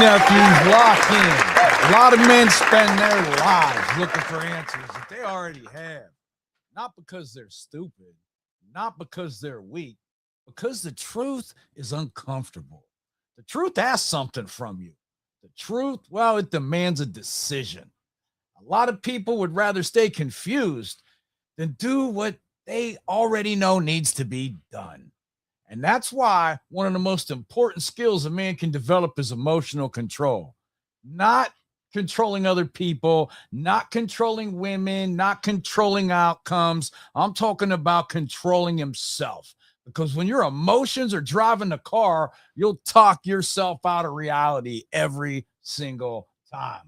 nephews, lock in. A lot of men spend their lives looking for answers that they already have. Not because they're stupid, not because they're weak, because the truth is uncomfortable. The truth asks something from you. The truth, well, it demands a decision. A lot of people would rather stay confused than do what they already know needs to be done. And that's why one of the most important skills a man can develop is emotional control. Not controlling other people, not controlling women, not controlling outcomes. I'm talking about controlling himself. Because when your emotions are driving the car, you'll talk yourself out of reality every single time.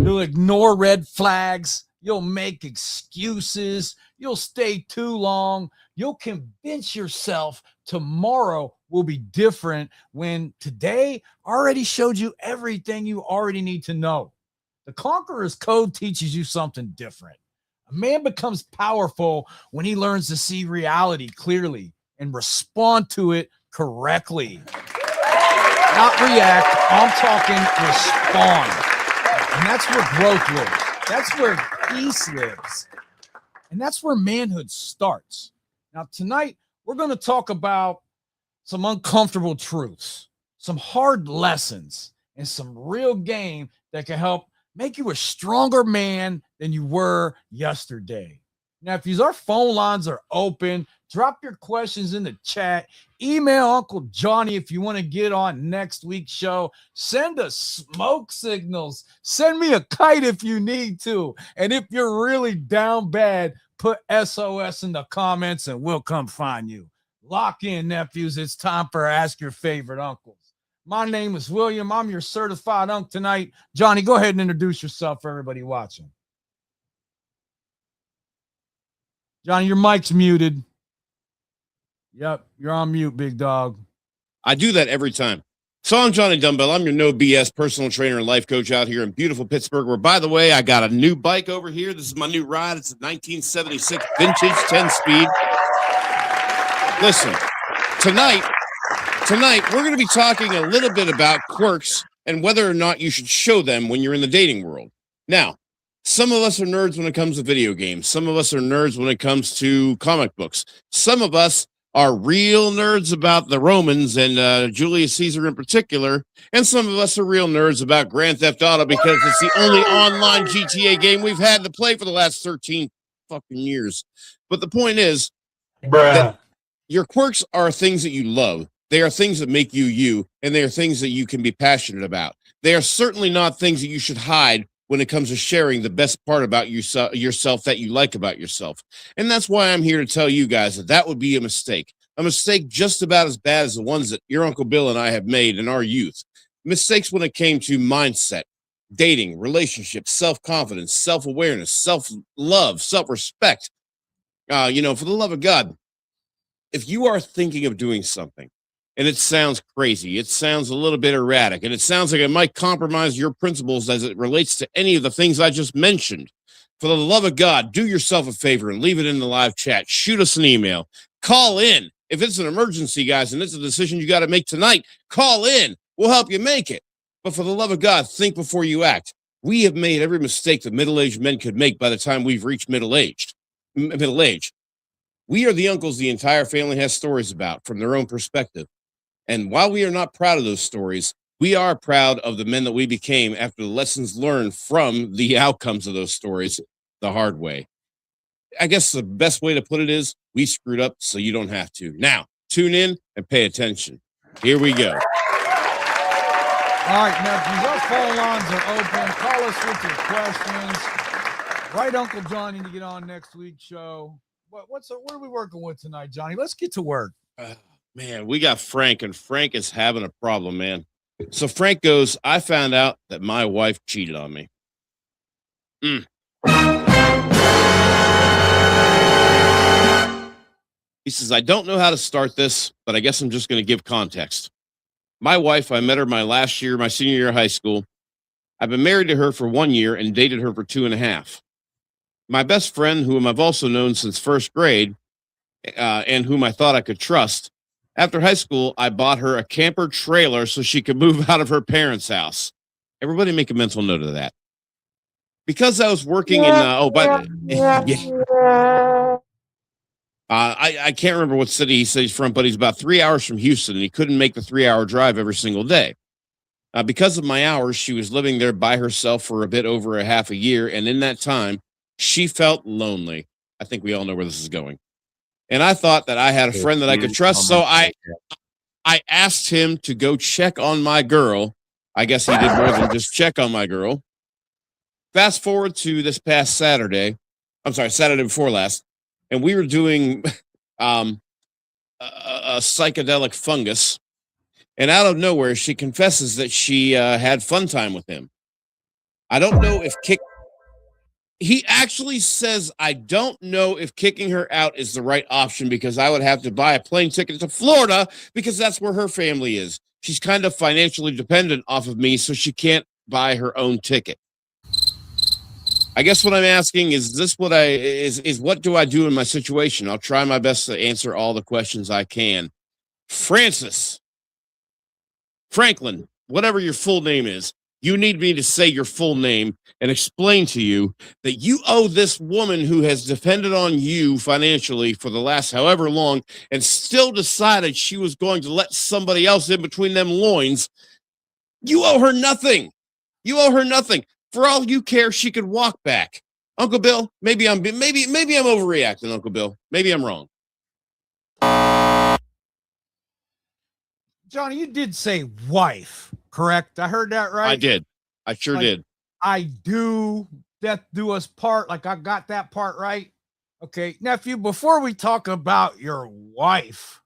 You'll ignore red flags. You'll make excuses. You'll stay too long. You'll convince yourself tomorrow will be different when today already showed you everything you already need to know. The Conqueror's Code teaches you something different. A man becomes powerful when he learns to see reality clearly and respond to it correctly. Not react. I'm talking respond. And that's where growth lives. That's where peace lives. And that's where manhood starts. Now, tonight, we're going to talk about some uncomfortable truths, some hard lessons, and some real game that can help make you a stronger man than you were yesterday. Now, if our phone lines are open, drop your questions in the chat. Email Uncle Johnny if you want to get on next week's show. Send us smoke signals. Send me a kite if you need to. And if you're really down bad, put SOS in the comments and we'll come find you. Lock in, nephews. It's time for Ask Your Favorite Uncles. My name is William. I'm your certified unk tonight. Johnny, go ahead and introduce yourself for everybody watching. Johnny, your mic's muted. Yep, you're on mute, big dog. I do that every time. So I'm Johnny Dumbbell. I'm your no BS personal trainer and life coach out here in beautiful Pittsburgh, where, by the way, I got a new bike over here. This is my new ride. It's a 1976 vintage 10-speed. Listen, tonight, we're going to be talking a little bit about quirks and whether or not you should show them when you're in the dating world. Now, some of us are nerds when it comes to video games. Some of us are nerds when it comes to comic books. Some of us are real nerds about the Romans and Julius Caesar in particular. And some of us are real nerds about Grand Theft Auto because it's the only online GTA game we've had to play for the last 13 fucking years. But the point is that your quirks are things that you love. They are things that make you you, and they are things that you can be passionate about. They are certainly not things that you should hide when it comes to sharing the best part about yourself that you like about yourself. And that's why I'm here to tell you guys that would be a mistake just about as bad as the ones that your Uncle Bill and I have made in our youth. Mistakes when it came to mindset, dating, relationships, self-confidence, self-awareness, self-love, self-respect. For the love of God, if you are thinking of doing something, and it sounds crazy, it sounds a little bit erratic, and it sounds like it might compromise your principles as it relates to any of the things I just mentioned, for the love of God, do yourself a favor and leave it in the live chat. Shoot us an email. Call in. If it's an emergency, guys, and it's a decision you got to make tonight, call in. We'll help you make it. But for the love of God, think before you act. We have made every mistake that middle-aged men could make by the time we've reached middle age. We are the uncles the entire family has stories about from their own perspective. And while we are not proud of those stories, we are proud of the men that we became after the lessons learned from the outcomes of those stories the hard way. I guess the best way to put it is we screwed up so you don't have to. Now, tune in and pay attention. Here we go. All right, nephews, our phone lines are open. Call us with your questions. Right, Uncle Johnny, to get on next week's show. What are we working with tonight, Johnny? Let's get to work. Man, we got Frank, and Frank is having a problem, man. So Frank goes, I found out that my wife cheated on me. He says, I don't know how to start this, but I guess I'm just going to give context. My wife, I met her my senior year of high school. I've been married to her for 1 year and dated her for 2.5. My best friend, whom I've also known since first grade, and whom I thought I could trust, After high school, I bought her a camper trailer so she could move out of her parents' house. Everybody make a mental note of that. Because I was working in, yeah, I can't remember what city he said he's from, but he's about 3 hours from Houston, and he couldn't make the 3 hour drive every single day. Because of my hours, she was living there by herself for a bit over a half a year, and in that time, she felt lonely. I think we all know where this is going. And I thought that I had a friend that I could trust, so I asked him to go check on my girl. I guess he did more than just check on my girl. Fast forward to this past Saturday. I'm sorry, Saturday before last, and we were doing a psychedelic fungus. And out of nowhere, she confesses that she had fun time with him. I don't know if he actually says, I don't know if kicking her out is the right option because I would have to buy a plane ticket to Florida because that's where her family is. She's kind of financially dependent off of me, so she can't buy her own ticket. I guess what I'm asking is this what what do I do in my situation? I'll try my best to answer all the questions I can. Franklin, whatever your full name is, you need me to say your full name and explain to you that you owe this woman who has depended on you financially for the last however long and still decided she was going to let somebody else in between them loins. You owe her nothing. You owe her nothing. For all you care, she could walk back. Uncle Bill, maybe I'm overreacting, Uncle Bill. Maybe I'm wrong. Johnny, you did say wife, correct? I heard that right? I did. I sure did. I do. Death do us part. Like I got that part right. Okay, nephew, before we talk about your wife,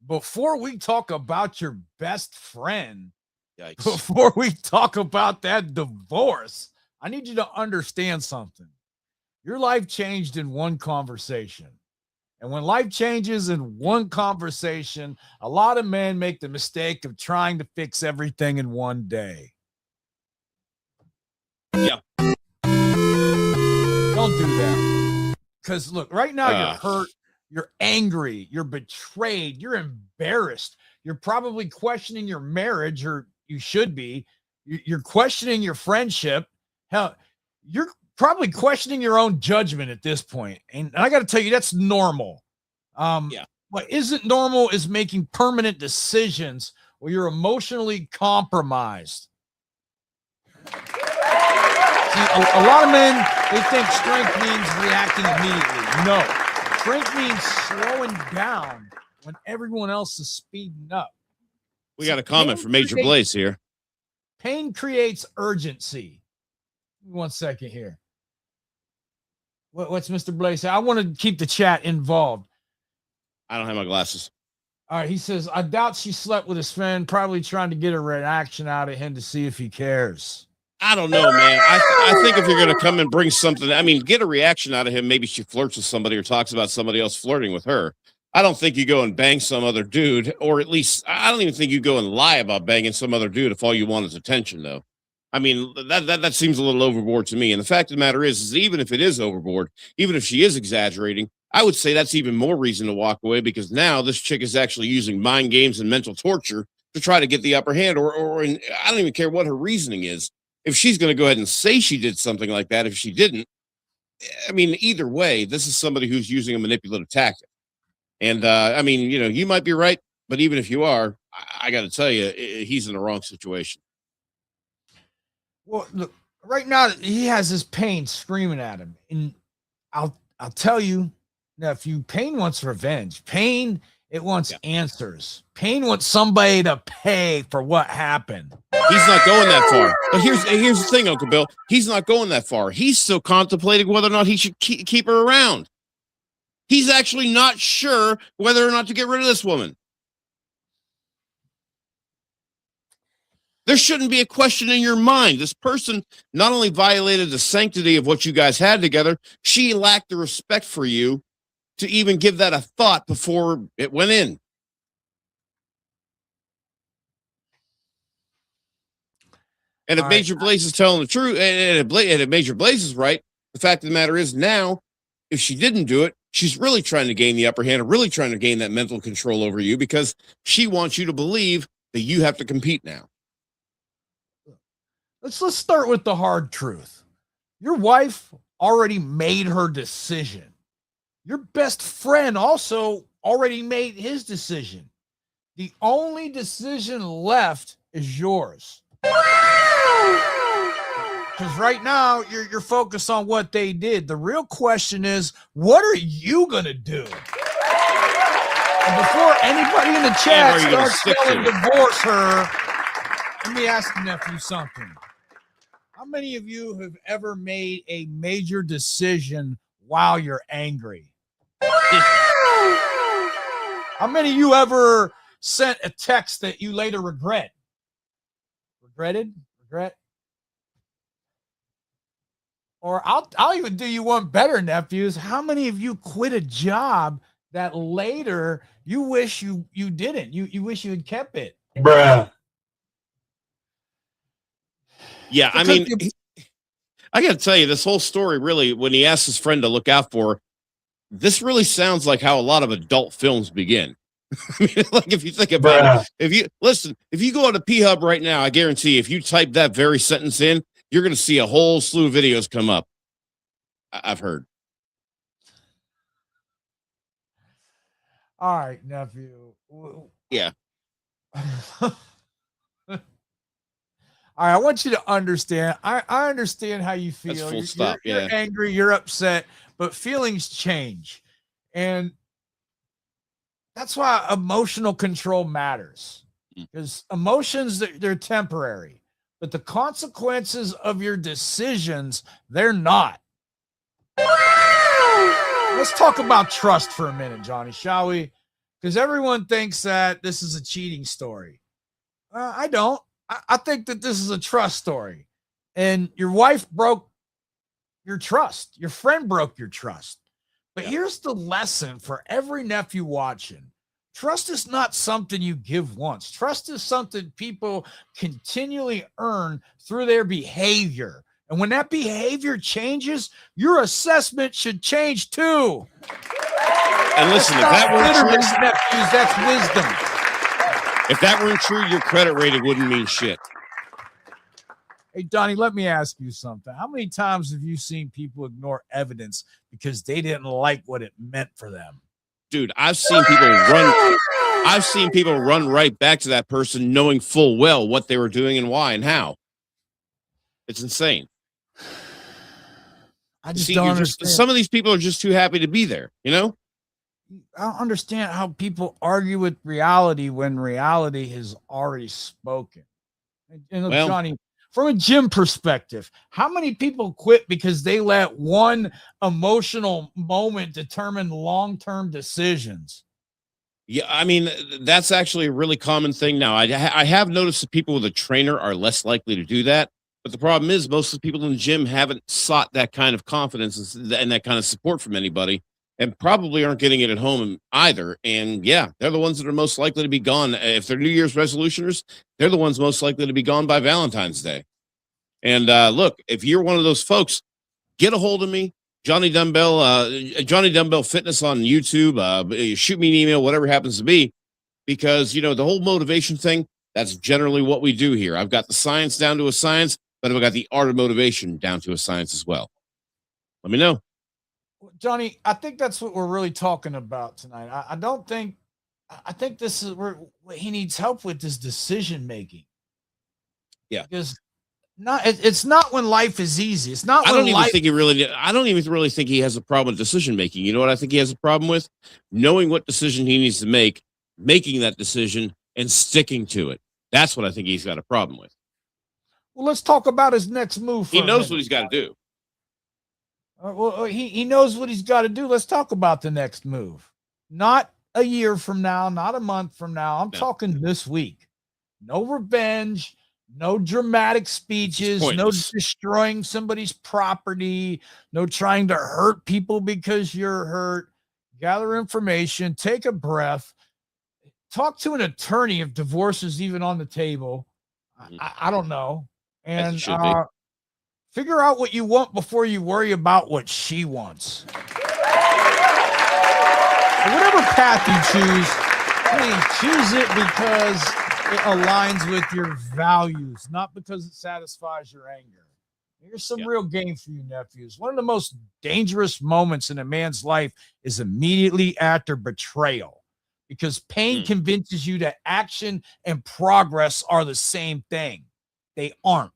before we talk about your best friend, Yikes. before we talk about that divorce, I need you to understand something. Your life changed in one conversation. And when life changes in one conversation, a lot of men make the mistake of trying to fix everything in one day. Yeah. Don't do that. Because look, right now you're hurt, you're angry, you're betrayed, you're embarrassed. You're probably questioning your marriage, or you should be. You're questioning your friendship. Hell, you're probably questioning your own judgment at this point. And I got to tell you, that's normal. Yeah. What isn't normal is making permanent decisions where you're emotionally compromised. See, a lot of men, they think strength means reacting immediately. No, strength means slowing down when everyone else is speeding up. We got a comment from Major Blaze here. Pain creates urgency. 1 second here. What's Mr. Blaze say? I want to keep the chat involved. I don't have my glasses. All right, he says, I doubt she slept with his friend, probably trying to get a reaction out of him to see if he cares. I don't know, man. I think if you're going to come and bring something, I mean, get a reaction out of him. Maybe she flirts with somebody or talks about somebody else flirting with her. I don't think you go and bang some other dude, or at least I don't even think you go and lie about banging some other dude if all you want is attention, though. I mean, that seems a little overboard to me. And the fact of the matter is even if it is overboard, even if she is exaggerating, I would say that's even more reason to walk away, because now this chick is actually using mind games and mental torture to try to get the upper hand, or I don't even care what her reasoning is. If she's going to go ahead and say she did something like that, if she didn't, I mean, either way, this is somebody who's using a manipulative tactic. And I mean, you know, you might be right, but even if you are, I got to tell you, he's in the wrong situation. Well, look, right now he has his pain screaming at him, and I'll tell you, nephew, pain wants revenge. Pain, it wants answers. Pain wants somebody to pay for what happened. He's not going that far. But here's the thing, Uncle Bill. He's not going that far. He's still contemplating whether or not he should keep her around. He's actually not sure whether or not to get rid of this woman. There shouldn't be a question in your mind. This person not only violated the sanctity of what you guys had together, she lacked the respect for you to even give that a thought before it went in. And if Major Blaze is telling the truth, and if Major Blaze is right, the fact of the matter is now, if she didn't do it, she's really trying to gain the upper hand, or really trying to gain that mental control over you, because she wants you to believe that you have to compete now. Let's start with the hard truth. Your wife already made her decision. Your best friend also already made his decision. The only decision left is yours. Because right now you're focused on what they did. The real question is, what are you gonna do? And before anybody in the chat starts yelling divorce her, let me ask the nephew something. How many of you have ever made a major decision while you're angry? How many of you ever sent a text that you later regret? Regret? Or I'll even do you one better, nephews. How many of you quit a job that later you wish you didn't? You wish you had kept it? Bruh. Yeah, I mean, I got to tell you, this whole story really, when he asked his friend to look out for, this really sounds like how a lot of adult films begin. I mean, like, if you think about it, if you go on to P-Hub right now, I guarantee if you type that very sentence in, you're going to see a whole slew of videos come up. I've heard. All right, nephew. Yeah. All right, I want you to understand. I understand how you feel. That's full stop. You're angry, you're upset, but feelings change. And that's why emotional control matters. Because emotions, they're temporary, but the consequences of your decisions, they're not. Let's talk about trust for a minute, Johnny, shall we? Because everyone thinks that this is a cheating story. I don't. I think that this is a trust story. And your wife broke your trust. Your friend broke your trust. But here's the lesson for every nephew watching. Trust is not something you give once. Trust is something people continually earn through their behavior. And when that behavior changes, your assessment should change too. And listen, if that weren't true, nephews, that's wisdom. If that weren't true, your credit rating wouldn't mean shit. Hey, Donnie, let me ask you something. How many times have you seen people ignore evidence because they didn't like what it meant for them? Dude, I've seen people run right back to that person knowing full well what they were doing and why and how. It's insane. I just don't understand. Some of these people are just too happy to be there, you know? I don't understand how people argue with reality when reality has already spoken. And look, Johnny, from a gym perspective, how many people quit because they let one emotional moment determine long-term decisions? Yeah, I mean, that's actually a really common thing now. I have noticed that people with a trainer are less likely to do that. But the problem is most of the people in the gym haven't sought that kind of confidence and that kind of support from anybody, and probably aren't getting it at home either. And yeah, they're the ones that are most likely to be gone. If they're New Year's resolutioners, they're the ones most likely to be gone by Valentine's Day. And look, if you're one of those folks, get a hold of me, Johnny Dumbbell Fitness on YouTube. Shoot me an email, whatever happens to be, because, you know, the whole motivation thing, that's generally what we do here. I've got the science down to a science, but I've got the art of motivation down to a science as well. Let me know. Johnny, I think that's what we're really talking about tonight. I think this is where what he needs help with is decision making. Yeah. Because it's not when life is easy. It's not. I don't even really think he has a problem with decision making. You know what I think he has a problem with? Knowing what decision he needs to make, making that decision, and sticking to it. That's what I think he's got a problem with. Well, let's talk about his next move. He knows what he's got to do. Well, he knows what he's got to do. Let's talk about the next move. Not a year from now, not a month from now. I'm talking this week. No revenge, no dramatic speeches, no destroying somebody's property, no trying to hurt people because you're hurt. Gather information, take a breath, talk to an attorney if divorce is even on the table. I don't know. And figure out what you want before you worry about what she wants. Whatever path you choose, please choose it because it aligns with your values, not because it satisfies your anger. Here's some real game for you, nephews. One of the most dangerous moments in a man's life is immediately after betrayal, because pain convinces you that action and progress are the same thing. They aren't.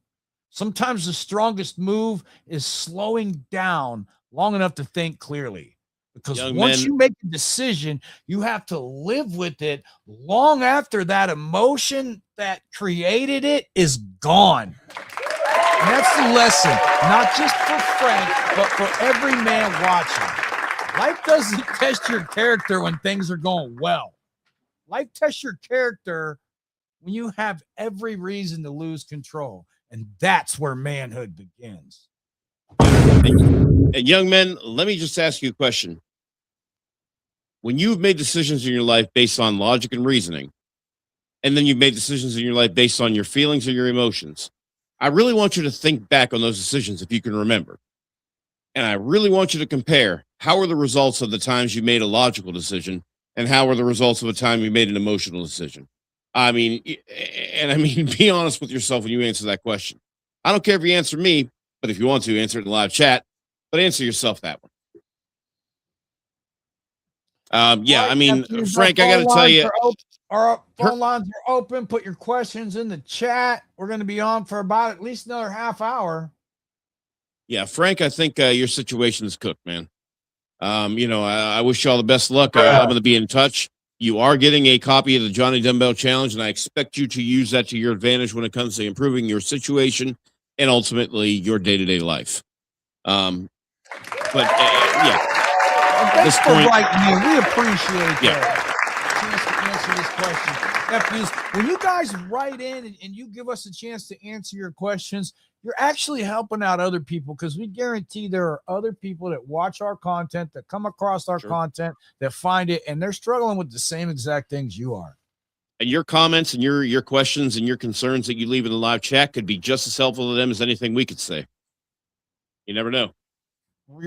Sometimes the strongest move is slowing down long enough to think clearly. Because once you make a decision, you have to live with it long after that emotion that created it is gone. And that's the lesson, not just for Frank, but for every man watching. Life doesn't test your character when things are going well. Life tests your character when you have every reason to lose control. And that's where manhood begins. And young men, let me just ask you a question. When you've made decisions in your life based on logic and reasoning, and then you've made decisions in your life based on your feelings or your emotions, I really want you to think back on those decisions if you can remember. And I really want you to compare how are the results of the times you made a logical decision and how are the results of a time you made an emotional decision. I mean, be honest with yourself when you answer that question. I don't care if you answer me, but if you want to, answer it in live chat, but answer yourself that one. Frank, I got to tell you, our phone lines are open. Put your questions in the chat. We're going to be on for about at least another half hour. Yeah, Frank, I think your situation is cooked, man. I wish you all the best luck. I'm going to be in touch. You are getting a copy of the Johnny Dumbbell Challenge, and I expect you to use that to your advantage when it comes to improving your situation and ultimately your day-to-day life. At this point, we appreciate that. Chance to answer this question. Nephews, when you guys write in and you give us a chance to answer your questions, you're actually helping out other people, because we guarantee there are other people that watch our content, that come across our content, that find it, and they're struggling with the same exact things you are. And your comments and your questions and your concerns that you leave in the live chat could be just as helpful to them as anything we could say. You never know.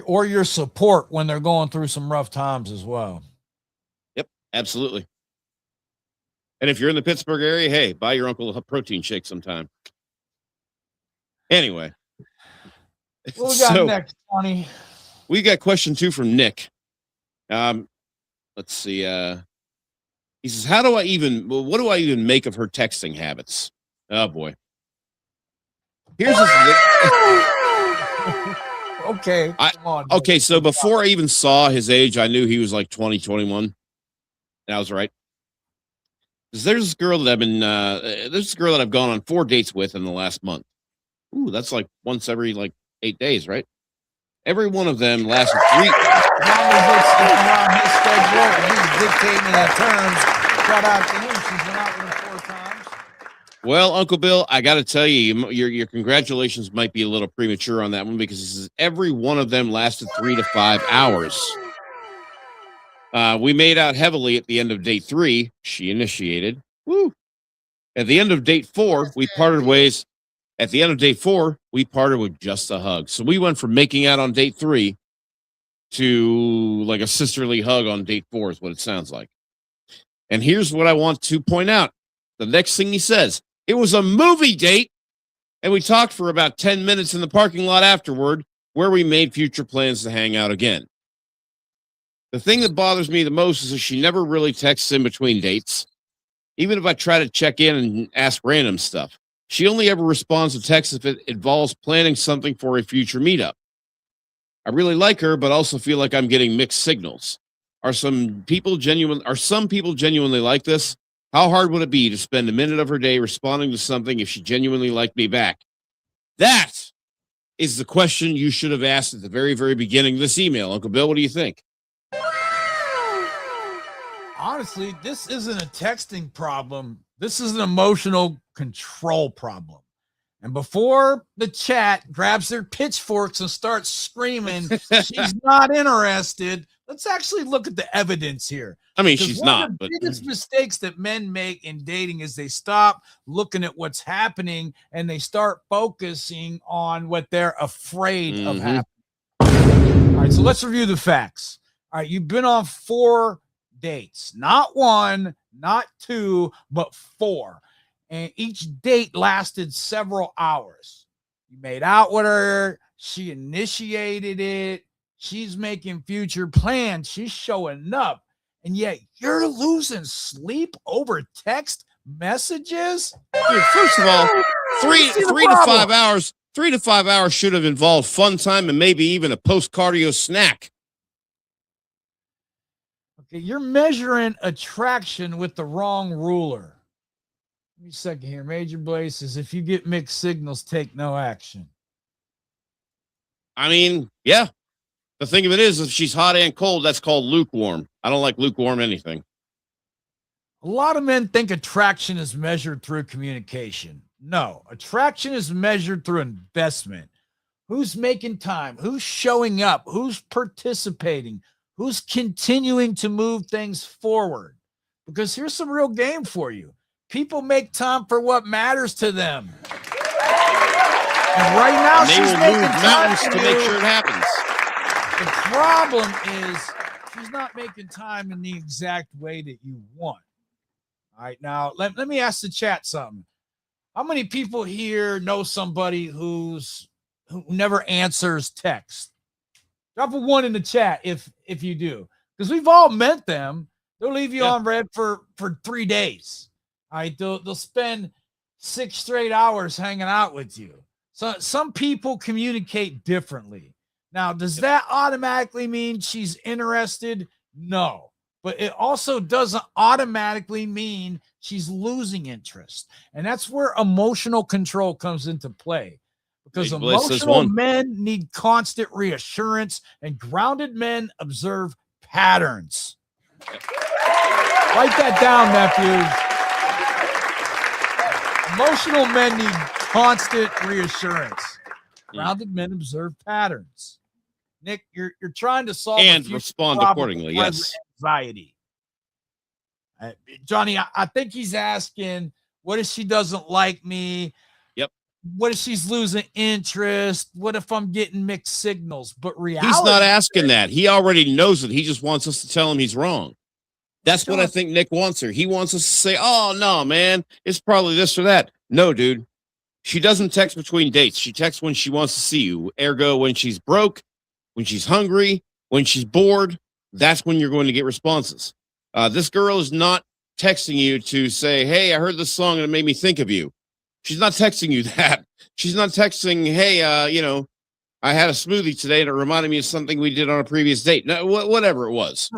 Or your support when they're going through some rough times as well. Yep, absolutely. And if you're in the Pittsburgh area, hey, buy your uncle a protein shake sometime. Anyway. What we got next, Tony? We got question 2 from Nick. Let's see. He says, what do I even make of her texting habits? Oh, boy. Here's this. Okay. So before I even saw his age, I knew he was like 20, 21. And I was right. Because there's this girl that I've gone on 4 dates with in the last month. Ooh, that's like once every 8 days, right? Every one of them lasted 3. As long as it's around his schedule and he's dictating that terms, shout out to him. She's been out with him 4 times. Well, Uncle Bill, I got to tell you, your congratulations might be a little premature on that one, because this is every one of them lasted 3 to 5 hours. We made out heavily at the end of date 3. She initiated. Woo! At the end of date 4, we parted ways. At the end of date 4, we parted with just a hug. So we went from making out on date 3 to like a sisterly hug on date 4 is what it sounds like. And here's what I want to point out. The next thing he says, it was a movie date, and we talked for about 10 minutes in the parking lot afterward, where we made future plans to hang out again. The thing that bothers me the most is that she never really texts in between dates. Even if I try to check in and ask random stuff, she only ever responds to texts if it involves planning something for a future meetup. I really like her, but also feel like I'm getting mixed signals. Are some people genuinely like this? How hard would it be to spend a minute of her day responding to something if she genuinely liked me back? That is the question you should have asked at the very, very beginning of this email. Uncle Bill, what do you think? Honestly, this isn't a texting problem. This is an emotional control problem. And before the chat grabs their pitchforks and starts screaming, she's not interested, let's actually look at the evidence here. I mean, she's not. The biggest mistakes that men make in dating is they stop looking at what's happening and they start focusing on what they're afraid of happening. All right, so let's review the facts. All right, you've been on 4 dates, not one, not two, but 4. And each date lasted several hours. You made out with her, she initiated it, she's making future plans, she's showing up, and yet you're losing sleep over text messages. Dude, first of all, What's the three to problem? 5 hours, 3 to 5 hours should have involved fun time and maybe even a post cardio snack. Okay, you're measuring attraction with the wrong ruler. Give me a second here. Major Blaze says, if you get mixed signals, take no action. I mean, yeah. The thing of it is, if she's hot and cold, that's called lukewarm. I don't like lukewarm anything. A lot of men think attraction is measured through communication. No, attraction is measured through investment. Who's making time? Who's showing up? Who's participating? Who's continuing to move things forward? Because here's some real game for you. People make time for what matters to them. And right now, And they she's will making move time mountains for to you. make sure it happens. The problem is she's not making time in the exact way that you want. All right, now let me ask the chat something. How many people here know somebody who never answers text? Drop a 1 in the chat if you do, because we've all met them. They'll leave you on red for 3 days. All right, they'll spend 6 straight hours hanging out with you. So some people communicate differently. Now, does that automatically mean she's interested? No. But it also doesn't automatically mean she's losing interest. And that's where emotional control comes into play. Because Big Bliss says emotional 1. men need constant reassurance, and grounded men observe patterns. Write that down, nephews. Emotional men need constant reassurance. Grounded men observe patterns. Nick, you're trying to solve And a future respond problem accordingly, with yes. anxiety. Johnny, I think he's asking, what if she doesn't like me? Yep. What if she's losing interest? What if I'm getting mixed signals? But reality, He's not asking that. He already knows it. He just wants us to tell him he's wrong. That's what I think Nick wants her. He wants us to say, oh, no, man, it's probably this or that. No, dude. She doesn't text between dates. She texts when she wants to see you. Ergo, when she's broke, when she's hungry, when she's bored, that's when you're going to get responses. This girl is not texting you to say, hey, I heard this song and it made me think of you. She's not texting you that. She's not texting, hey, I had a smoothie today and it reminded me of something we did on a previous date. No, whatever it was.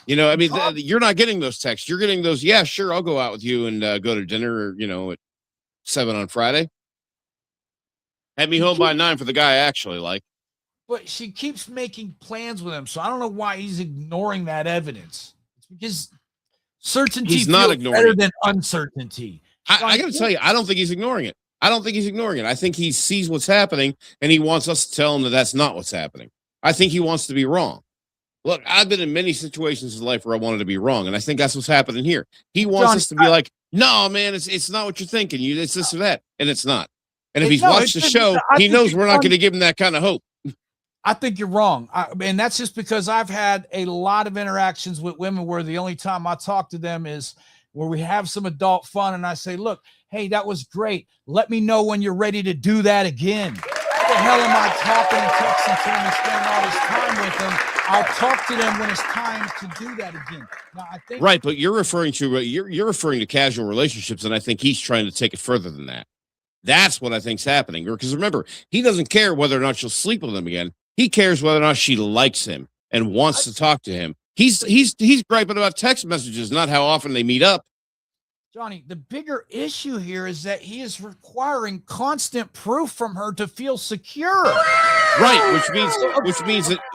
I mean, you're not getting those texts. You're getting those, yeah, sure, I'll go out with you and go to dinner, at 7 on Friday. Had me home by 9 for the guy I actually like. But she keeps making plans with him, so I don't know why he's ignoring that evidence. It's because certainty He's not feels ignoring better it. than uncertainty. I got to tell you, I don't think he's ignoring it. I don't think he's ignoring it. I think he sees what's happening, and he wants us to tell him that that's not what's happening. I think he wants to be wrong. Look, I've been in many situations in life where I wanted to be wrong, and I think that's what's happening here. He wants us to be like, no, man, it's not what you're thinking. It's this or that, and it's not. And if he's watched the show, he knows we're not going to give him that kind of hope. I think you're wrong. And that's just because I've had a lot of interactions with women where the only time I talk to them is where we have some adult fun. And I say, look, hey, that was great. Let me know when you're ready to do that again. What the hell am I talking and texting to them and spending all this time with them? I'll talk to them when it's time to do that again. Now, I think right, but you're referring to you're referring to casual relationships, and I think he's trying to take it further than that. That's what I think's happening. Because remember, he doesn't care whether or not she'll sleep with him again. He cares whether or not she likes him and wants to talk to him. He's griping about text messages, not how often they meet up. Johnny, the bigger issue here is that he is requiring constant proof from her to feel secure. Right,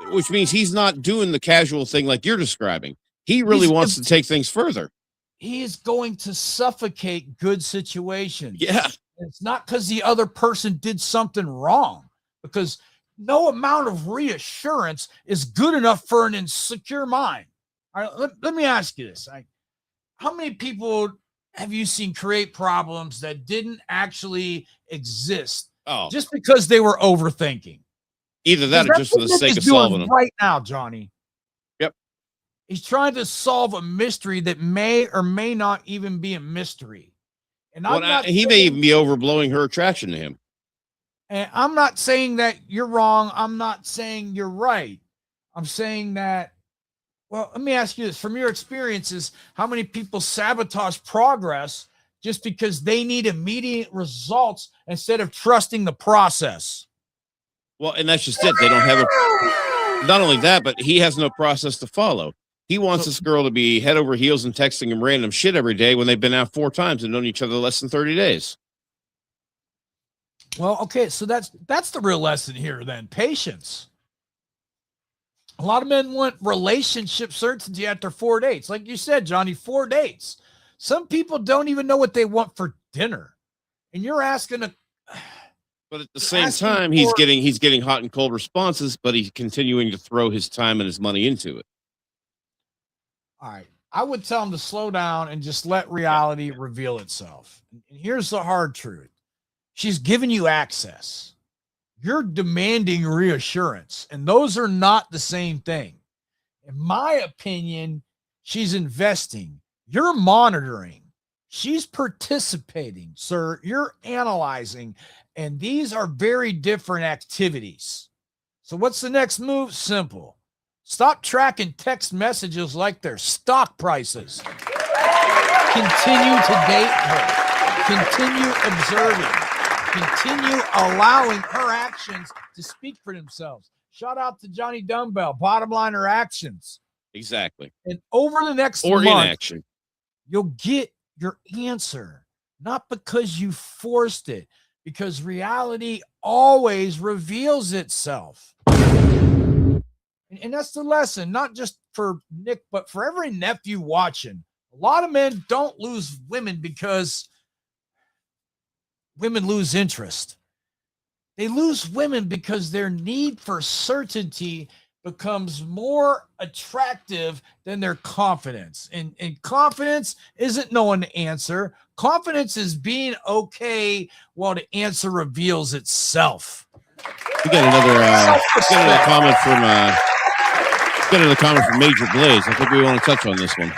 which means he's not doing the casual thing like you're describing. He really wants to take things further. He is going to suffocate good situations. Yeah. It's not because the other person did something wrong, because no amount of reassurance is good enough for an insecure mind. All right, let me ask you this. How many people have you seen create problems that didn't actually exist just because they were overthinking? Either that or just for the sake of solving them. Right now, Johnny. Yep. He's trying to solve a mystery that may or may not even be a mystery. And He may even be overblowing her attraction to him. And I'm not saying that you're wrong. I'm not saying you're right. I'm saying that, well, let me ask you this. From your experiences, how many people sabotage progress just because they need immediate results instead of trusting the process? Well, and that's just it. They don't have not only that, but he has no process to follow. He wants this girl to be head over heels and texting him random shit every day when they've been out 4 times and known each other less than 30 days. Well, okay, so that's the real lesson here then. Patience. A lot of men want relationship certainty after 4 dates. Like you said, Johnny, 4 dates. Some people don't even know what they want for dinner. And you're asking but at the same time, he's getting hot and cold responses, but he's continuing to throw his time and his money into it. All right. I would tell him to slow down and just let reality reveal itself. And here's the hard truth. She's giving you access. You're demanding reassurance, and those are not the same thing. In my opinion, she's investing. You're monitoring. She's participating, sir. You're analyzing, and these are very different activities. So what's the next move? Simple. Stop tracking text messages like they're stock prices. Continue to date her. Continue observing. Continue allowing her actions to speak for themselves. Shout out to Johnny Dumbbell. Bottom line, her actions. Exactly. And over the next or month, inaction, you'll get your answer. Not because you forced it, because reality always reveals itself. And that's the lesson, not just for Nick, but for every nephew watching. A lot of men don't lose women because women lose interest. They lose women because their need for certainty becomes more attractive than their confidence. And confidence isn't knowing the answer. Confidence is being okay while the answer reveals itself. We got another comment from Major Blaze. I think we want to touch on this one.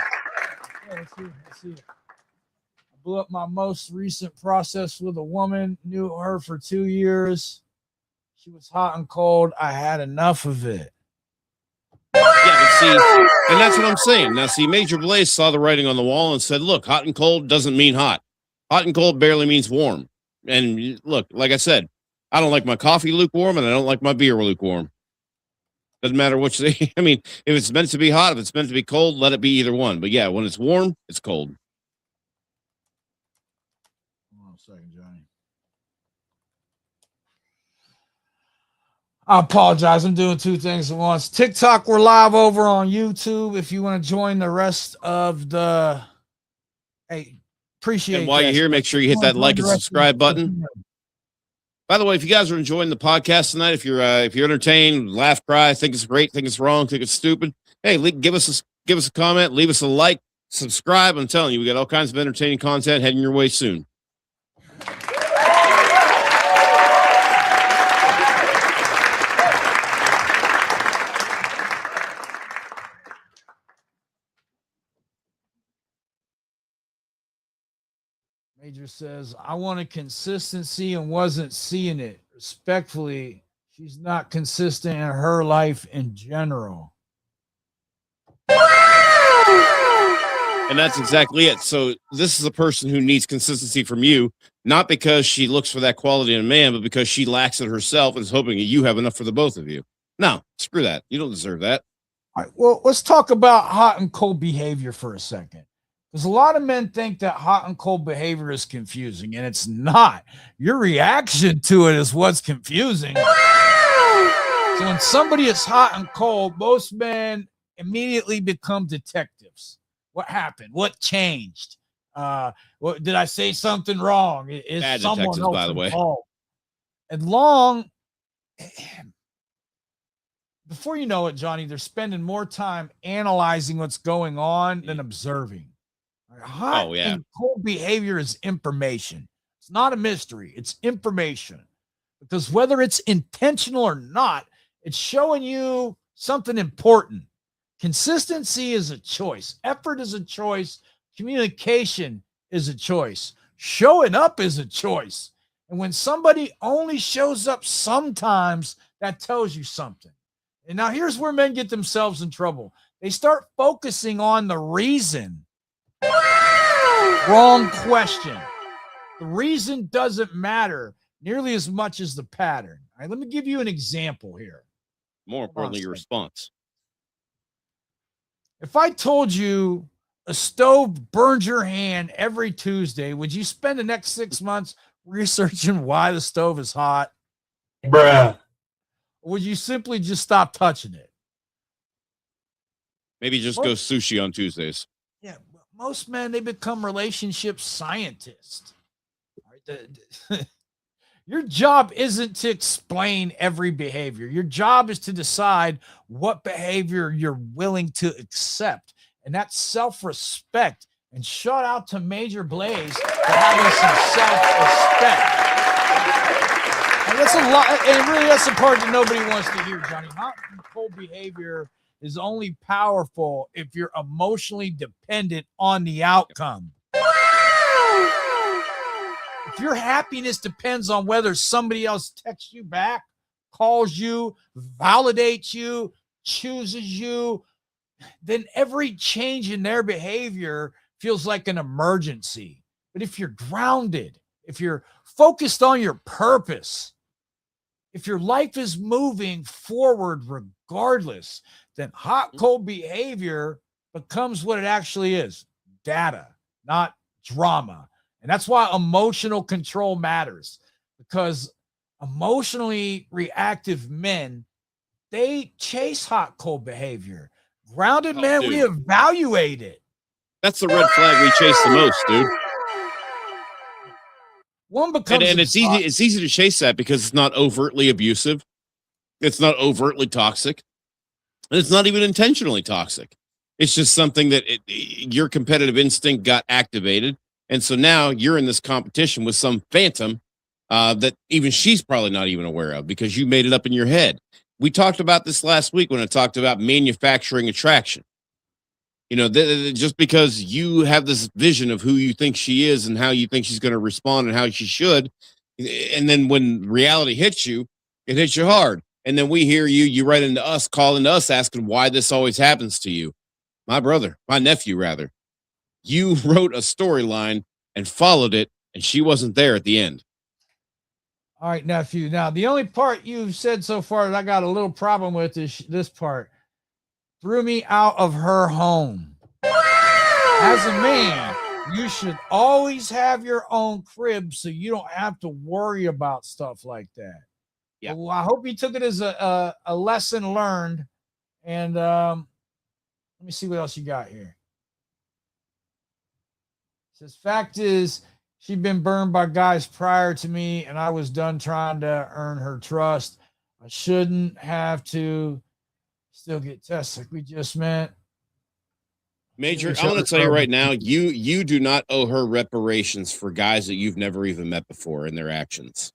Yeah, let's see. I blew up my most recent process with a woman, knew her for 2 years. She was hot and cold. I had enough of it. Yeah, but see, and that's what I'm saying. Now, see, Major Blaze saw the writing on the wall and said, look, hot and cold doesn't mean hot. Hot and cold barely means warm. And look, like I said, I don't like my coffee lukewarm and I don't like my beer lukewarm. Doesn't matter which they, I mean, if it's meant to be hot, if it's meant to be cold, let it be either one. But yeah, when it's warm, it's cold. Hold on a second, Johnny. I apologize. I'm doing 2 things at once. TikTok, we're live over on YouTube. If you want to join the rest of the, hey, appreciate it. And while you're here, make sure you hit that like and subscribe button. By the way, if you guys are enjoying the podcast tonight, if you're entertained, laugh, cry, think it's great, think it's wrong, think it's stupid, hey, give us a comment, leave us a like, subscribe. I'm telling you, we got all kinds of entertaining content heading your way soon. Major says, I wanted consistency and wasn't seeing it. Respectfully, she's not consistent in her life in general. And that's exactly it. So this is a person who needs consistency from you, not because she looks for that quality in a man, but because she lacks it herself and is hoping that you have enough for the both of you. No, screw that. You don't deserve that. All right, well, let's talk about hot and cold behavior for a second. Because a lot of men think that hot and cold behavior is confusing, and it's not. Your reaction to it is what's confusing. So when somebody is hot and cold, most men immediately become detectives. What happened? What changed? What did I say something wrong? Is bad someone detectives, else by the way. involved? And long, before you know it, Johnny, they're spending more time analyzing what's going on than observing. Hot and cold behavior is information. It's not a mystery. It's information. Because whether it's intentional or not, it's showing you something important. Consistency is a choice. Effort is a choice. Communication is a choice. Showing up is a choice. And when somebody only shows up sometimes, that tells you something. And now here's where men get themselves in trouble. They start focusing on the reason. Wrong question. The reason doesn't matter nearly as much as the pattern. All right, let me give you an example here. More importantly, your response. If I told you a stove burns your hand every Tuesday, would you spend the next 6 months researching why the stove is hot? Bruh. Or would you simply just stop touching it? Maybe just go sushi on Tuesdays. Yeah, most men, they become relationship scientists. All right, your job isn't to explain every behavior. Your job is to decide what behavior you're willing to accept. And that's self-respect. And shout out to Major Blaze for having some self-respect. And that's a lot. And really, that's the part that nobody wants to hear, Johnny. Hot and cold behavior is only powerful if you're emotionally dependent on the outcome. If your happiness depends on whether somebody else texts you back, calls you, validates you, chooses you, then every change in their behavior feels like an emergency. But if you're grounded, if you're focused on your purpose, if your life is moving forward regardless, then hot, cold behavior becomes what it actually is: data, not drama. And that's why emotional control matters, because emotionally reactive men, they chase hot, cold behavior. Grounded men, dude, we evaluate it. That's the red flag we chase the most, dude. One becomes and it's easy. It's easy to chase that because it's not overtly abusive. It's not overtly toxic. And it's not even intentionally toxic. It's just something that your competitive instinct got activated. And so now you're in this competition with some phantom that even she's probably not even aware of because you made it up in your head. We talked about this last week when I talked about manufacturing attraction. You know, just because you have this vision of who you think she is and how you think she's going to respond and how she should. And then when reality hits you, it hits you hard. And then we hear you write into us, calling us, asking why this always happens to you. My nephew, rather. You wrote a storyline and followed it, and she wasn't there at the end. All right, nephew. Now, the only part you've said so far that I got a little problem with is this part. Threw me out of her home. As a man, you should always have your own crib so you don't have to worry about stuff like that. Yeah. Well, I hope you took it as a lesson learned. And let me see what else you got here. It says, fact is, she'd been burned by guys prior to me, and I was done trying to earn her trust. I shouldn't have to still get tests like we just met. Major, I want to tell you right now, you do not owe her reparations for guys that you've never even met before in their actions.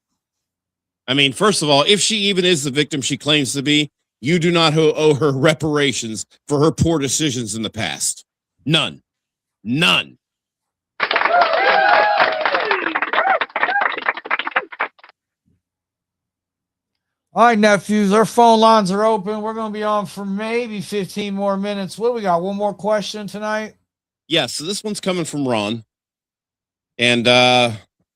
I mean, first of all, if she even is the victim she claims to be, you do not owe her reparations for her poor decisions in the past. None. All right, nephews, our phone lines are open. We're going to be on for maybe 15 more minutes. What do we got? One more question tonight? Yeah, so this one's coming from Ron. And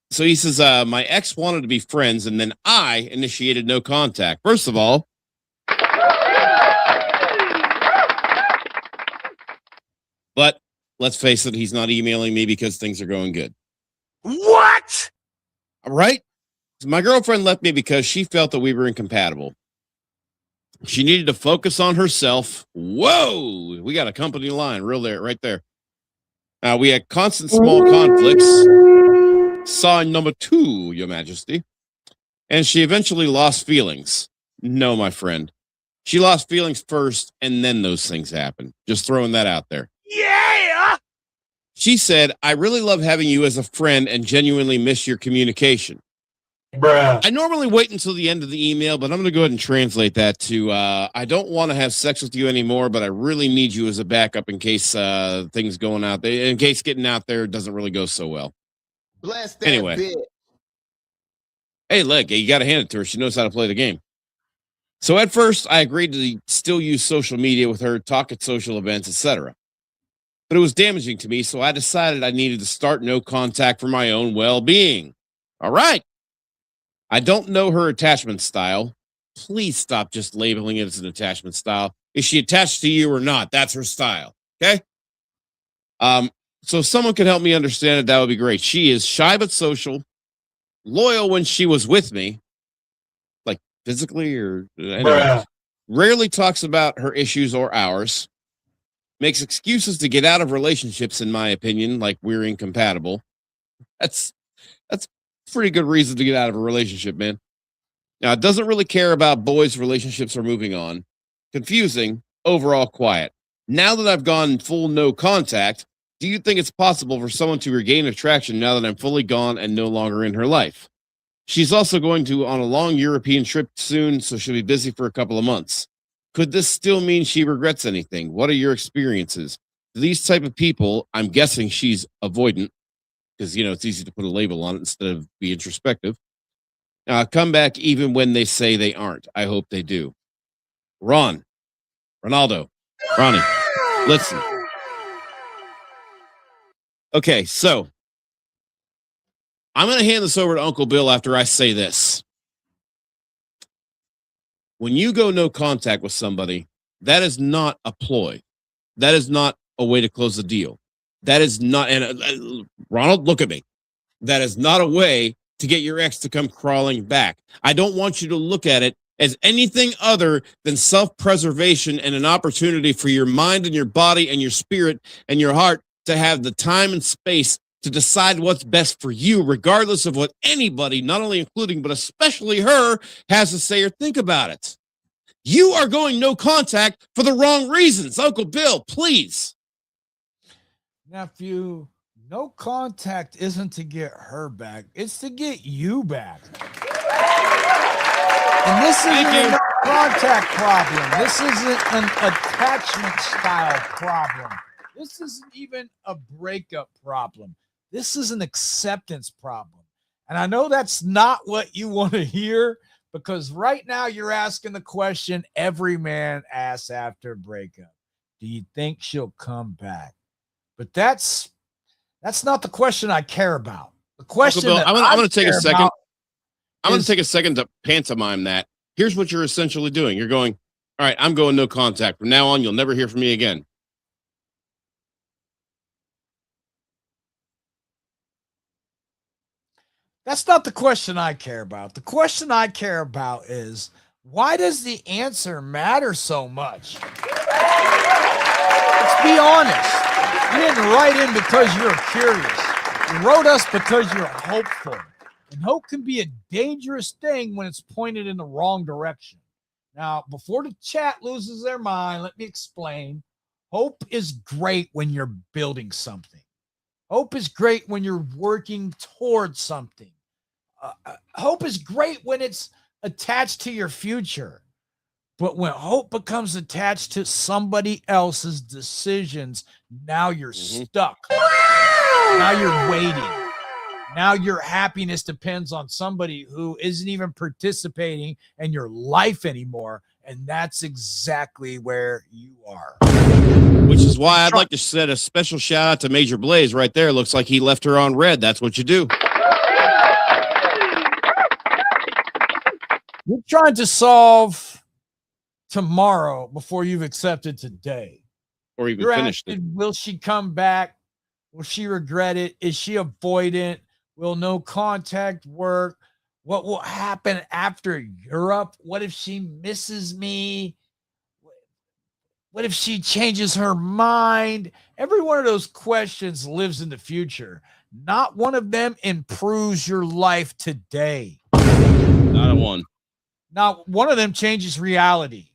so he says, my ex wanted to be friends, and then I initiated no contact. First of all, but let's face it, he's not emailing me because things are going good. What? All right. My girlfriend left me because she felt that we were incompatible. She needed to focus on herself. Whoa, we got a company line right there. We had constant small conflicts. Sign number 2, Your Majesty. And she eventually lost feelings. No, my friend. She lost feelings first, and then those things happened. Just throwing that out there. Yeah! She said, I really love having you as a friend and genuinely miss your communication. Bruh. I normally wait until the end of the email, but I'm going to go ahead and translate that to I don't want to have sex with you anymore, but I really need you as a backup in case things going out there, in case getting out there doesn't really go so well. Bless that Anyway. bitch. Hey, look, you got to hand it to her. She knows how to play the game. So at first, I agreed to still use social media with her, talk at social events, etc. But it was damaging to me, so I decided I needed to start no contact for my own well-being. All right. I don't know her attachment style. Please stop just labeling it as an attachment style. Is she attached to you or not? That's her style. Okay. So if someone could help me understand it, that would be great. She is shy but social, loyal when she was with me, like physically or anyway. Bruh. Rarely talks about her issues or ours. Makes excuses to get out of relationships, in my opinion, like we're incompatible. That's pretty good reason to get out of a relationship, man. Now, it doesn't really care about boys' relationships or moving on. Confusing, overall quiet. Now that I've gone full no contact, do you think it's possible for someone to regain attraction now that I'm fully gone and no longer in her life? She's also going on a long European trip soon, so she'll be busy for a couple of months. Could this still mean she regrets anything? What are your experiences? These type of people, I'm guessing she's avoidant, because, it's easy to put a label on it instead of be introspective. Come back even when they say they aren't. I hope they do. Ronaldo, Ronnie, listen. Okay, so I'm going to hand this over to Uncle Bill after I say this. When you go no contact with somebody, that is not a ploy. That is not a way to close the deal. That is not, and Ronald, look at me. That is not a way to get your ex to come crawling back. I don't want you to look at it as anything other than self-preservation and an opportunity for your mind and your body and your spirit and your heart to have the time and space to decide what's best for you, regardless of what anybody, not only including, but especially her, has to say or think about it. You are going no contact for the wrong reasons. Uncle Bill, please. Nephew, no contact isn't to get her back. It's to get you back. And this isn't a contact problem. This isn't an attachment style problem. This isn't even a breakup problem. This is an acceptance problem. And I know that's not what you want to hear, because right now you're asking the question every man asks after a breakup. Do you think she'll come back? But that's not the question I care about. The question Bill, I'm going to take a second. I'm going to take a second to pantomime that. Here's what you're essentially doing. You're going, all right, I'm going no contact. From now on, you'll never hear from me again. That's not the question I care about. The question I care about is, why does the answer matter so much? Let's be honest. You didn't write in because you're curious. You wrote us because you're hopeful. And hope can be a dangerous thing when it's pointed in the wrong direction. Now, before the chat loses their mind, let me explain. Hope is great when you're building something. Hope is great when you're working towards something. Hope is great when it's attached to your future. But when hope becomes attached to somebody else's decisions, now you're stuck. Now you're waiting. Now your happiness depends on somebody who isn't even participating in your life anymore. And that's exactly where you are. Which is why I'd like to set a special shout out to Major Blaze right there. Looks like he left her on red. That's what you do. You're trying to solve tomorrow before you've accepted today. Or even finished it. Will she come back? Will she regret it? Is she avoidant? Will no contact work? What will happen after Europe? What if she misses me? What if she changes her mind? Every one of those questions lives in the future. Not one of them improves your life today. Not a one. Now, one of them changes reality.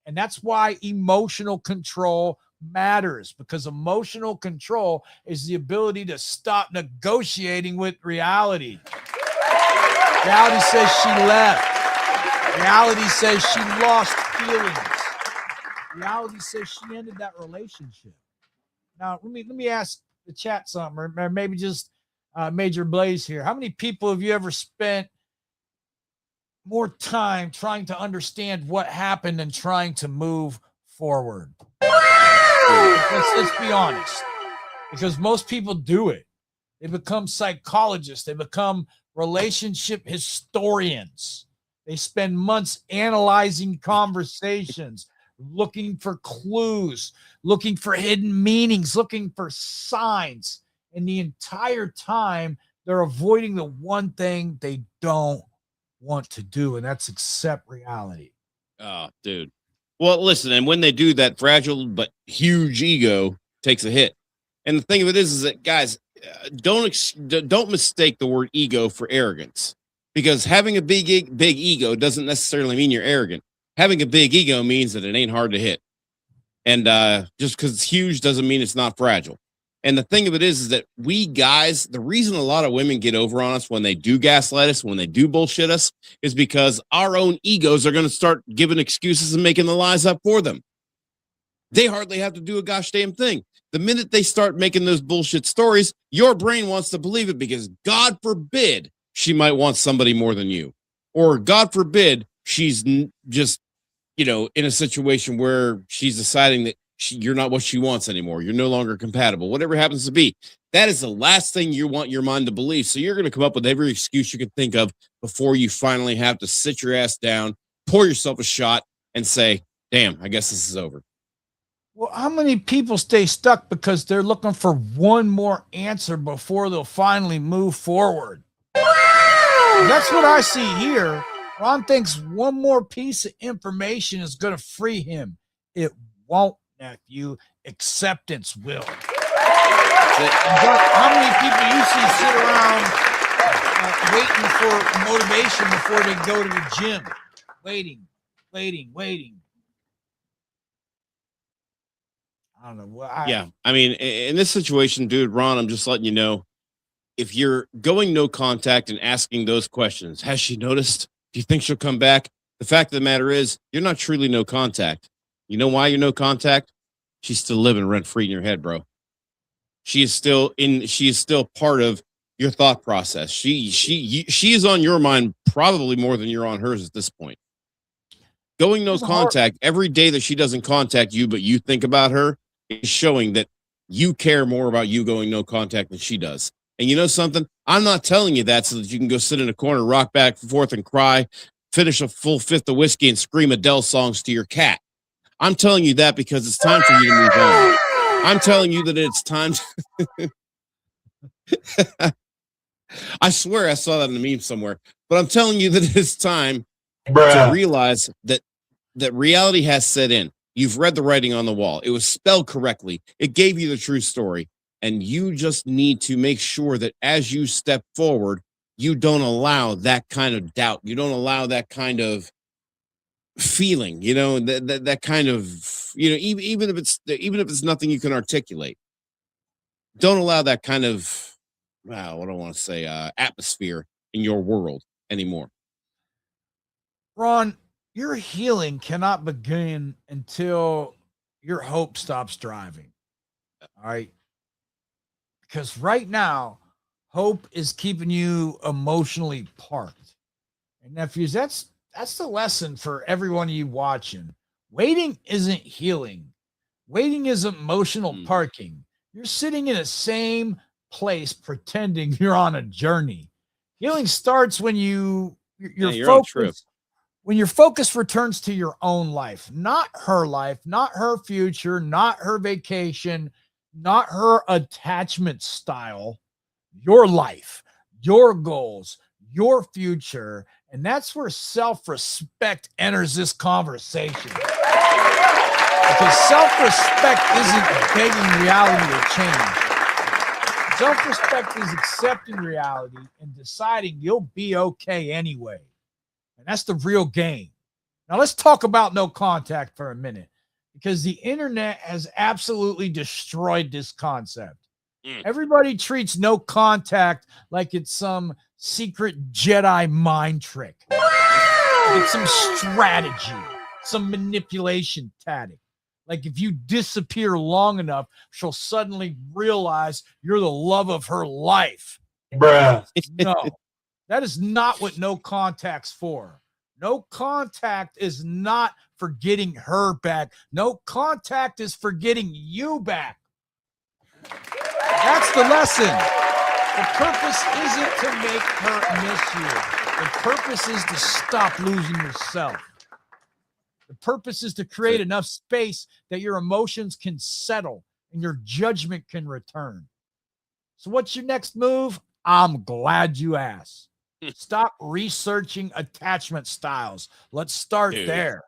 And that's why emotional control matters, because emotional control is the ability to stop negotiating with reality. Reality says she left. Reality says she lost feelings. Reality says she ended that relationship. Now, let me ask the chat something, or maybe just Major Blaze here. How many people have you ever spent more time trying to understand what happened and trying to move forward? Let's be honest, because most people do it. They become psychologists. They become relationship historians. They spend months analyzing conversations, looking for clues, looking for hidden meanings, looking for signs. And the entire time, they're avoiding the one thing they don't want to do, and that's accept reality. Oh, dude. Well, listen, and when they do, that fragile but huge ego takes a hit. And the thing of it is that, guys, don't mistake the word ego for arrogance, because having a big ego doesn't necessarily mean you're arrogant. Having a big ego means that it ain't hard to hit. And just because it's huge doesn't mean it's not fragile. And the thing of it is that we guys, the reason a lot of women get over on us when they do gaslight us, when they do bullshit us, is because our own egos are going to start giving excuses and making the lies up for them. They hardly have to do a gosh damn thing. The minute they start making those bullshit stories, your brain wants to believe it, because God forbid she might want somebody more than you. Or God forbid she's just, in a situation where she's deciding that you're not what she wants anymore. You're no longer compatible, whatever happens to be. That is the last thing you want your mind to believe. So you're going to come up with every excuse you can think of before you finally have to sit your ass down, pour yourself a shot, and say, damn, I guess this is over. Well, how many people stay stuck because they're looking for one more answer before they'll finally move forward? That's what I see here. Ron thinks one more piece of information is going to free him. It won't, nephew. Acceptance will. How many people you see sit around waiting for motivation before they go to the gym? Waiting. I don't know. Well, I mean, in this situation, dude, Ron, I'm just letting you know, if you're going no contact and asking those questions, has she noticed? Do you think she'll come back? The fact of the matter is, you're not truly no contact. You know why you're no contact? She's still living rent free in your head, bro. She is still part of your thought process. She is on your mind probably more than you're on hers at this point. Going no contact every day that she doesn't contact you, but you think about her, is showing that you care more about you going no contact than she does. And you know something? I'm not telling you that so that you can go sit in a corner, rock back and forth and cry, finish a full fifth of whiskey and scream Adele songs to your cat. I'm telling you that because it's time for you to move on. I'm telling you that it's time. I swear I saw that in a meme somewhere, but I'm telling you that it's time to realize that reality has set in. You've read the writing on the wall. It was spelled correctly. It gave you the true story. And you just need to make sure that as you step forward, you don't allow that kind of doubt. You don't allow that kind of feeling, that kind of, even if it's nothing you can articulate. Don't allow that kind of, what I want to say, atmosphere in your world anymore. Ron, your healing cannot begin until your hope stops driving. All right. Because right now, hope is keeping you emotionally parked. And nephews, that's the lesson for everyone you watching. Waiting isn't healing. Waiting is emotional parking. You're sitting in the same place pretending you're on a journey. Healing starts when your focus returns to your own life, not her future, not her vacation, not her attachment style, your life, your goals, your future. And that's where self-respect enters this conversation. Because self-respect isn't begging reality to change. Self-respect is accepting reality and deciding you'll be okay anyway. And that's the real game. Now let's talk about no contact for a minute, because the internet has absolutely destroyed this concept. Everybody treats no contact like it's some secret Jedi mind trick. It's some strategy, some manipulation tactic. Like if you disappear long enough, she'll suddenly realize you're the love of her life. Bruh. No, that is not what no contact's for. No contact is not for getting her back. No contact is for getting you back. That's the lesson. The purpose isn't to make her miss you. The purpose is to stop losing yourself. The purpose is to create enough space that your emotions can settle and your judgment can return. So what's your next move? I'm glad you asked. Stop researching attachment styles. Let's start there.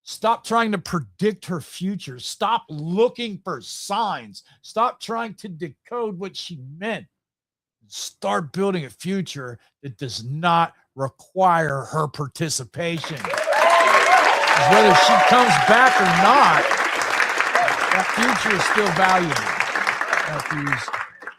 Stop trying to predict her future. Stop looking for signs. Stop trying to decode what she meant. Start building a future that does not require her participation. Whether she comes back or not, that future is still valuable.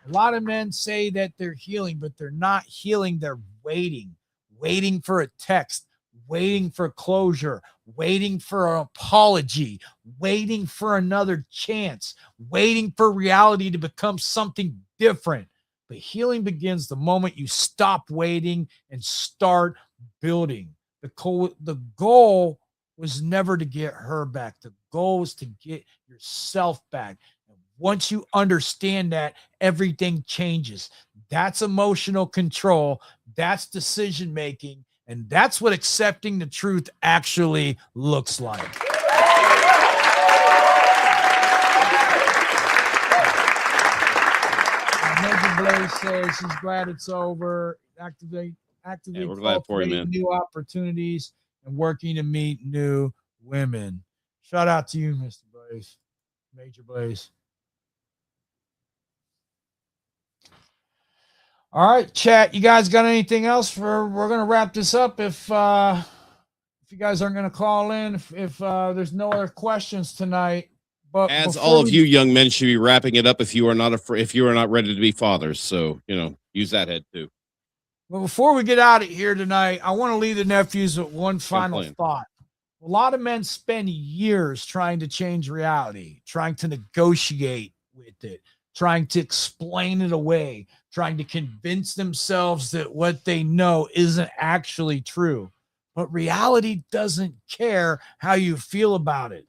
A lot of men say that they're healing, but they're not healing. They're waiting for a text, waiting for closure, waiting for an apology, waiting for another chance, waiting for reality to become something different. But healing begins the moment you stop waiting and start building. The goal was never to get her back. The goal was to get yourself back. And once you understand that, everything changes. That's emotional control. That's decision making. And that's what accepting the truth actually looks like. Major Blaze says he's glad it's over. Activate we're glad for you, man. New opportunities and working to meet new women. Shout out to you, Mr. Blaze. Major Blaze. All right, chat. You guys got anything else? We're gonna wrap this up. If you guys aren't gonna call in, if there's no other questions tonight. But as all of you young men should be wrapping it up if you are not ready to be fathers. So use that head too. But before we get out of here tonight, I want to leave the nephews with one final thought. A lot of men spend years trying to change reality, trying to negotiate with it, trying to explain it away, trying to convince themselves that what they know isn't actually true. But reality doesn't care how you feel about it.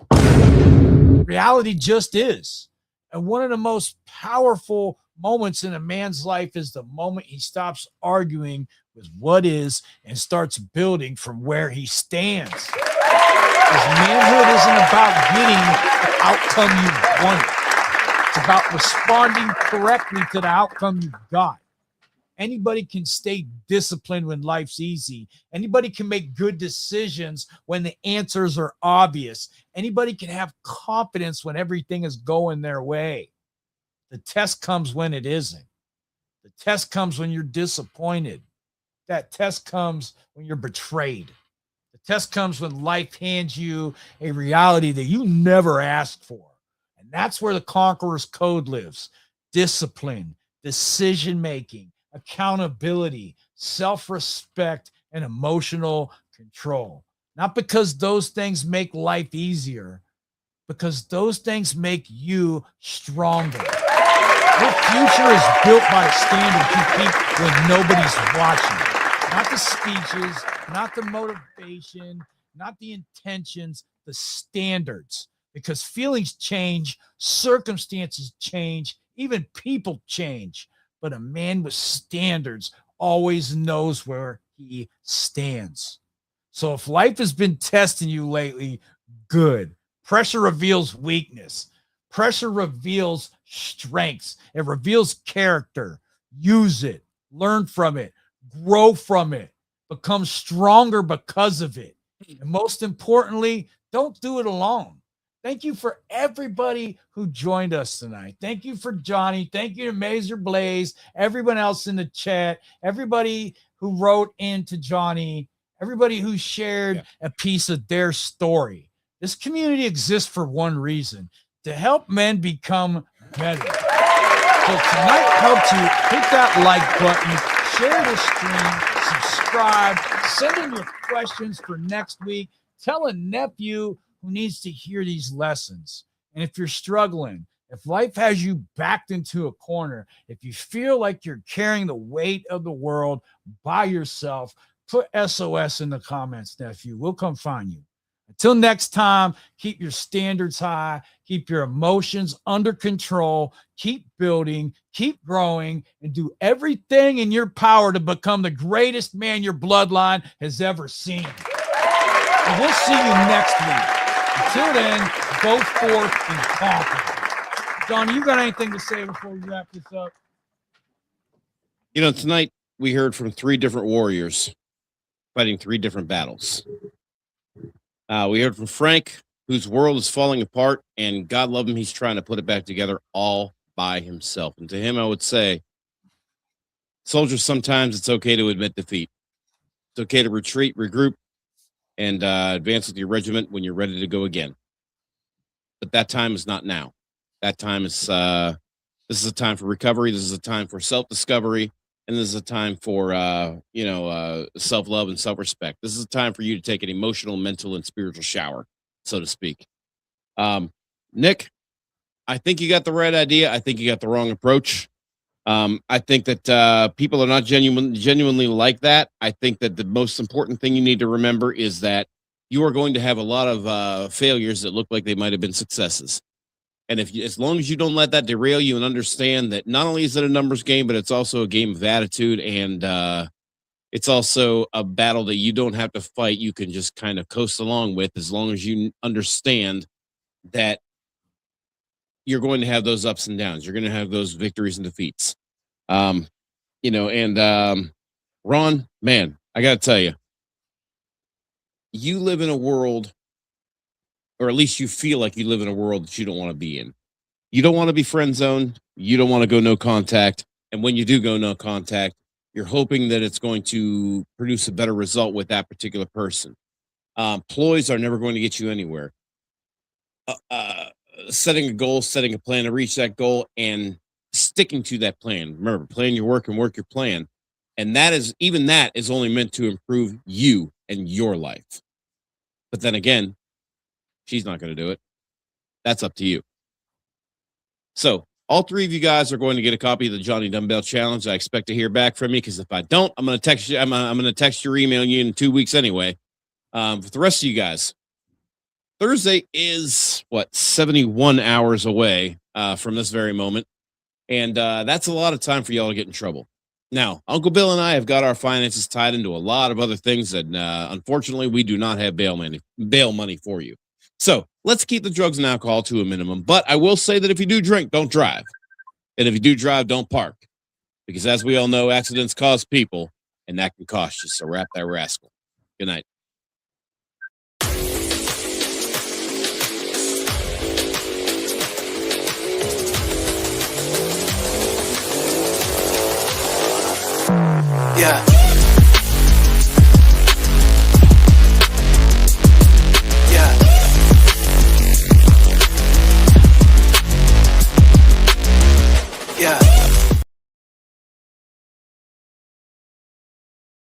Reality just is. And one of the most powerful moments in a man's life is the moment he stops arguing with what is and starts building from where he stands. Because manhood isn't about getting the outcome you wanted. It's about responding correctly to the outcome you got. Anybody can stay disciplined when life's easy. Anybody can make good decisions when the answers are obvious. Anybody can have confidence when everything is going their way. The test comes when it isn't. The test comes when you're disappointed. That test comes when you're betrayed. The test comes when life hands you a reality that you never asked for. And that's where the conqueror's code lives. Discipline, decision-making, accountability, self-respect, and emotional control. Not because those things make life easier, because those things make you stronger. Your future is built by the standards you keep when nobody's watching. Not the speeches, not the motivation, not the intentions, the standards. Because feelings change, circumstances change, even people change. But a man with standards always knows where he stands. So if life has been testing you lately, good. Pressure reveals weakness. Pressure reveals strengths. It reveals character. Use it. Learn from it. Grow from it. Become stronger because of it. And most importantly, don't do it alone. Thank you for everybody who joined us tonight. Thank you for Johnny. Thank you to Major Blaze, everyone else in the chat, everybody who wrote into Johnny, everybody who shared a piece of their story. This community exists for one reason, to help men become better. So tonight helped you. Hit that like button, share the stream, subscribe, send in your questions for next week. Tell a nephew who needs to hear these lessons. And if you're struggling, if life has you backed into a corner, if you feel like you're carrying the weight of the world by yourself, put SOS in the comments, nephew. We'll come find you. Until next time, keep your standards high, keep your emotions under control, keep building, keep growing, and do everything in your power to become the greatest man your bloodline has ever seen. And we'll see you next week. Until then, go forth and conquer. John, you got anything to say before we wrap this up? Tonight we heard from 3 different warriors fighting 3 different battles. We heard from Frank, whose world is falling apart, and God love him, he's trying to put it back together all by himself. And to him, I would say, soldiers, sometimes it's okay to admit defeat. It's okay to retreat, regroup, and advance with your regiment when you're ready to go again. But that time is not now. That time is, this is a time for recovery. This is a time for self-discovery. And this is a time for, self-love and self-respect. This is a time for you to take an emotional, mental, and spiritual shower, so to speak. Nick, I think you got the right idea. I think you got the wrong approach. I think that people are not genuinely like that. I think that the most important thing you need to remember is that you are going to have a lot of failures that look like they might have been successes. And as long as you don't let that derail you and understand that not only is it a numbers game, but it's also a game of attitude, and it's also a battle that you don't have to fight. You can just kind of coast along with, as long as you understand that you're going to have those ups and downs. You're going to have those victories and defeats. Ron, man, I got to tell you, you live in a world, or at least you feel like you live in a world that you don't want to be in. You don't want to be friend zoned. You don't want to go no contact. And when you do go no contact, you're hoping that it's going to produce a better result with that particular person. Ploys are never going to get you anywhere. Setting a goal, setting a plan to reach that goal, and sticking to that plan. Remember, plan your work and work your plan. And that is only meant to improve you and your life. But then again, she's not going to do it. That's up to you. So all 3 of you guys are going to get a copy of the Johnny Dumbbell Challenge. I expect to hear back from you, because if I don't, I'm going to text you. I'm going to text you or email you in 2 weeks anyway. For the rest of you guys, Thursday is 71 hours away from this very moment. And that's a lot of time for y'all to get in trouble. Now, Uncle Bill and I have got our finances tied into a lot of other things that, unfortunately, we do not have bail money for you. So let's keep the drugs and alcohol to a minimum. But I will say that if you do drink, don't drive. And if you do drive, don't park. Because as we all know, accidents cause people, and that can cost you. So wrap that rascal. Good night. Yeah. Yeah. Yeah.